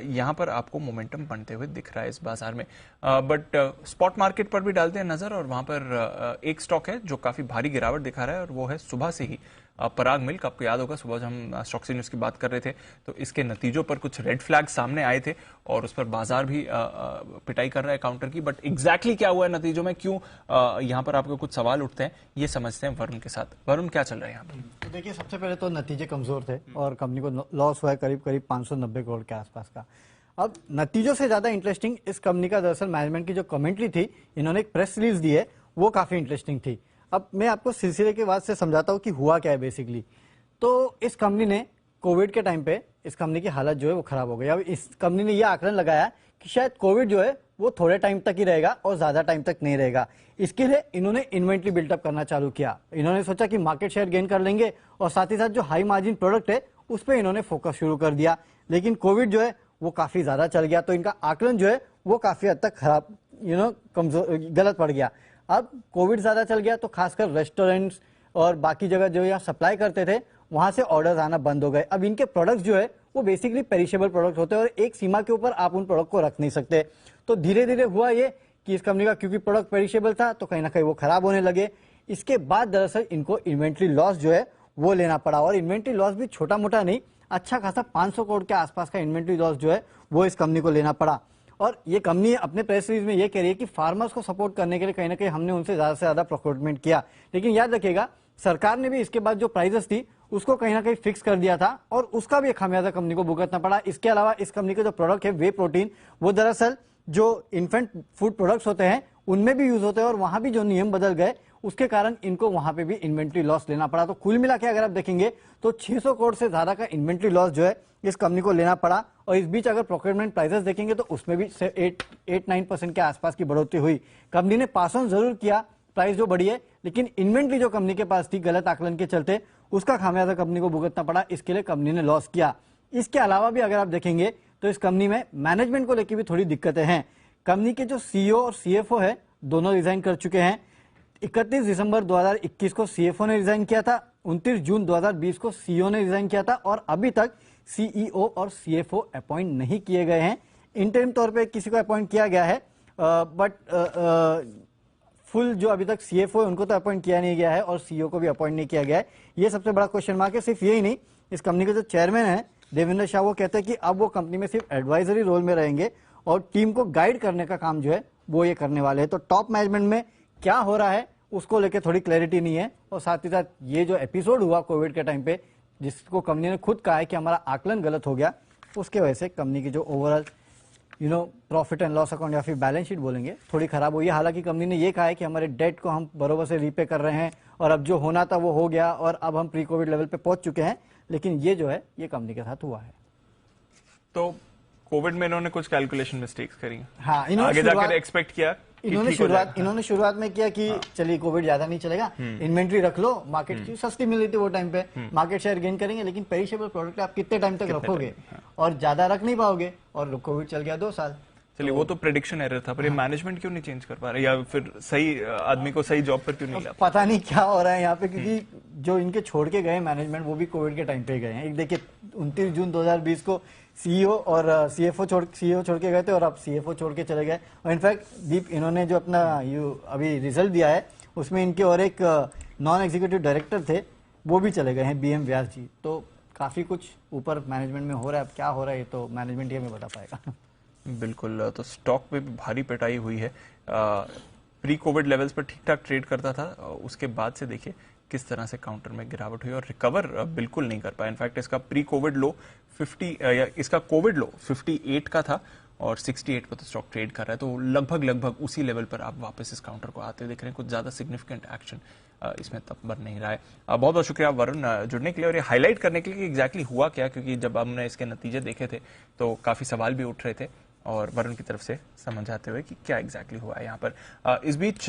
यहाँ पर आपको मोमेंटम बनते हुए दिख रहा है इस बाजार में, बट स्पॉट मार्केट पर भी डालते हैं नजर और वहां पर एक स्टॉक है जो काफी भारी गिरावट दिखा रहा है और वो है सुबह से ही पराग मिल्क। आपको याद होगा सुबह जब हम स्टॉक्स न्यूज की बात कर रहे थे तो इसके नतीजों पर कुछ रेड फ्लैग सामने आए थे और उस पर बाजार भी पिटाई कर रहा है काउंटर की, बट एग्जैक्टली क्या हुआ है नतीजों में, क्यों यहाँ पर आपको कुछ सवाल उठते हैं, ये समझते हैं वरुण के साथ। वरुण, क्या चल रहा है यहाँ पर? तो देखिए, सबसे पहले तो नतीजे कमजोर थे और कंपनी को लॉस हुआ है करीब करीब 590 करोड़ के आसपास का। अब नतीजों से ज्यादा इंटरेस्टिंग इस कंपनी का दरअसल मैनेजमेंट की जो कमेंट्री थी, इन्होंने एक प्रेस रिलीज दी है, वो काफी इंटरेस्टिंग थी। अब मैं आपको सिलसिले के बाद से समझाता हूँ कि हुआ क्या है बेसिकली। तो इस कंपनी ने कोविड के टाइम पे इस कंपनी की हालत जो है वो खराब हो गई। अब इस कंपनी ने यह आकलन लगाया कि शायद कोविड जो है वो थोड़े टाइम तक ही रहेगा और ज्यादा टाइम तक नहीं रहेगा। इसके लिए इन्होंने इन्वेंट्री बिल्टअप करना चालू किया। इन्होंने सोचा कि मार्केट शेयर गेन कर लेंगे और साथ ही साथ जो हाई मार्जिन प्रोडक्ट है उस पर इन्होंने फोकस शुरू कर दिया। लेकिन कोविड जो है वो काफी ज्यादा चल गया तो इनका आकलन जो है वो काफी हद तक खराब कमजोर गलत पड़ गया। अब कोविड ज्यादा चल गया तो खासकर रेस्टोरेंट्स और बाकी जगह जो यहाँ सप्लाई करते थे वहां से ऑर्डर्स आना बंद हो गए। अब इनके प्रोडक्ट्स जो है वो बेसिकली पेरिशेबल प्रोडक्ट होते हैं और एक सीमा के ऊपर आप उन प्रोडक्ट को रख नहीं सकते। तो धीरे धीरे हुआ ये कि इस कंपनी का क्योंकि प्रोडक्ट पेरिशेबल था तो कहीं ना कहीं वो खराब होने लगे। इसके बाद दरअसल इनको इन्वेंट्री लॉस जो है वो लेना पड़ा और इन्वेंट्री लॉस भी छोटा मोटा नहीं, अच्छा खासा 500 करोड़ के आसपास का इन्वेंट्री लॉस जो है वो इस कंपनी को लेना पड़ा। और ये कंपनी अपने प्रेस रिलीज में ये कह रही है कि फार्मर्स को सपोर्ट करने के लिए कहीं ना कहीं हमने उनसे ज्यादा से ज्यादा प्रोक्योरमेंट किया। लेकिन याद रखिएगा, सरकार ने भी इसके बाद जो प्राइसेस थी उसको कहीं ना कहीं फिक्स कर दिया था और उसका भी खामियाजा कंपनी को भुगतना पड़ा। इसके अलावा इस कंपनी के जो प्रोडक्ट है वे प्रोटीन, वो दरअसल जो इन्फेंट फूड प्रोडक्ट्स होते हैं उनमें भी यूज होते हैं और वहां भी जो नियम बदल गए उसके कारण इनको वहां पे भी इन्वेंट्री लॉस लेना पड़ा। तो कुल मिला के अगर आप देखेंगे तो 600 करोड़ से ज्यादा का इन्वेंट्री लॉस जो है इस कंपनी को लेना पड़ा। और इस बीच अगर प्रोक्योरमेंट प्राइसेस देखेंगे तो उसमें भी 8-9% के आसपास की बढ़ोतरी हुई। कंपनी ने पास ऑन जरूर किया प्राइस जो बढ़ी है, लेकिन इन्वेंट्री जो कंपनी के पास थी गलत आकलन के चलते उसका खामियाजा कंपनी को भुगतना पड़ा। इसके लिए कंपनी ने लॉस किया। इसके अलावा भी अगर आप देखेंगे तो इस कंपनी में मैनेजमेंट को लेकर भी थोड़ी दिक्कतें हैं। कंपनी के जो सीईओ और सीएफओ है दोनों रिजाइन कर चुके हैं। 31 दिसंबर 2021 को सीएफओ ने रिजाइन किया था, 29 जून 2020 को सीईओ ने रिजाइन किया था और अभी तक सीईओ और सीएफओ अपॉइंट नहीं किए गए हैं। इंटरिम तौर पे किसी को अपॉइंट किया गया है, बट फुल जो अभी तक सीएफओ है उनको तो अपॉइंट किया नहीं गया है और सीईओ को भी अपॉइंट नहीं किया गया है। ये सबसे बड़ा क्वेश्चन मार्क है। सिर्फ यही नहीं, इस कंपनी के जो चेयरमैन है देवेंद्र शाह, वो कहते हैं कि अब वो कंपनी में सिर्फ एडवाइजरी रोल में रहेंगे और टीम को गाइड करने का काम जो है वो ये करने वाले हैं। तो टॉप मैनेजमेंट में क्या हो रहा है उसको लेकर थोड़ी क्लैरिटी नहीं है। और साथ ही साथ ये जो एपिसोड हुआ कोविड के टाइम पे जिसको कंपनी ने खुद कहा है कि हमारा आकलन गलत हो गया, उसके वजह से कंपनी की जो overall profit and loss account या फिर बैलेंस शीट बोलेंगे थोड़ी खराब हुई है। हालांकि कंपनी ने ये कहा है कि हमारे डेट को हम बरोबर से रीपे कर रहे हैं और अब जो होना था वो हो गया और अब हम प्री कोविड लेवल पे पहुंच चुके हैं। लेकिन ये जो है ये कंपनी के साथ हुआ है। तो कोविड में इन्होंने कुछ कैलकुलेशन मिस्टेक्स करी। हाँ, आगे जाकर एक्सपेक्ट किया इन्होंने शुरुआत में किया कि चलिए कोविड ज्यादा नहीं चलेगा, इन्वेंट्री रख लो, मार्केट की सस्ती मिल रही थी वो टाइम पे, मार्केट शेयर गेन करेंगे। लेकिन पेरिशेबल प्रोडक्ट आप कितने टाइम तक रखोगे और ज्यादा रख नहीं पाओगे और कोविड चल गया 2 साल। चलिए वो तो प्रेडिक्शन एरर था, पर ये मैनेजमेंट क्यों नहीं चेंज कर पा रहे या फिर सही आदमी को सही जॉब पर क्यों नहीं ला? पता नहीं क्या हो रहा है यहाँ पे, क्योंकि जो इनके छोड़ के गए मैनेजमेंट वो भी कोविड के टाइम पे गए हैं। एक देखिए 29 जून 2020 को सीईओ और सीएफओ छोड़ के गए थे और अब सीएफओ छोड़ के चले गए। और इनफैक्ट दीप इन्होंने जो अपना अभी रिजल्ट दिया है उसमें इनके और एक नॉन एग्जीक्यूटिव डायरेक्टर थे वो भी चले गए हैं, बीएम व्यास जी। तो काफी कुछ ऊपर मैनेजमेंट में हो रहा है। अब क्या हो रहा है ये तो मैनेजमेंट ही हमें बता पाएगा। बिल्कुल, तो स्टॉक पे भी भारी पिटाई हुई है। प्री कोविड लेवल्स पर ठीक ठाक ट्रेड करता था, उसके बाद से देखिए किस तरह से काउंटर में गिरावट हुई और रिकवर बिल्कुल नहीं कर पाया। इनफैक्ट इसका प्री कोविड लो 50 या इसका कोविड लो 58 का था और 68 पर तो स्टॉक ट्रेड कर रहा है। तो लगभग उसी लेवल पर आप वापस इस काउंटर को आते हुए देख रहे हैं। कुछ ज्यादा सिग्निफिकेंट एक्शन इसमें तब बन नहीं रहा है। बहुत बहुत शुक्रिया वरुण जुड़ने के लिए और ये हाईलाइट करने के लिए कि एग्जैक्टली हुआ क्या, क्योंकि जब हमने इसके नतीजे देखे थे तो काफी सवाल भी उठ रहे थे और वरुण की तरफ से समझाते हुए कि क्या एग्जैक्टली हुआ है यहाँ पर। इस बीच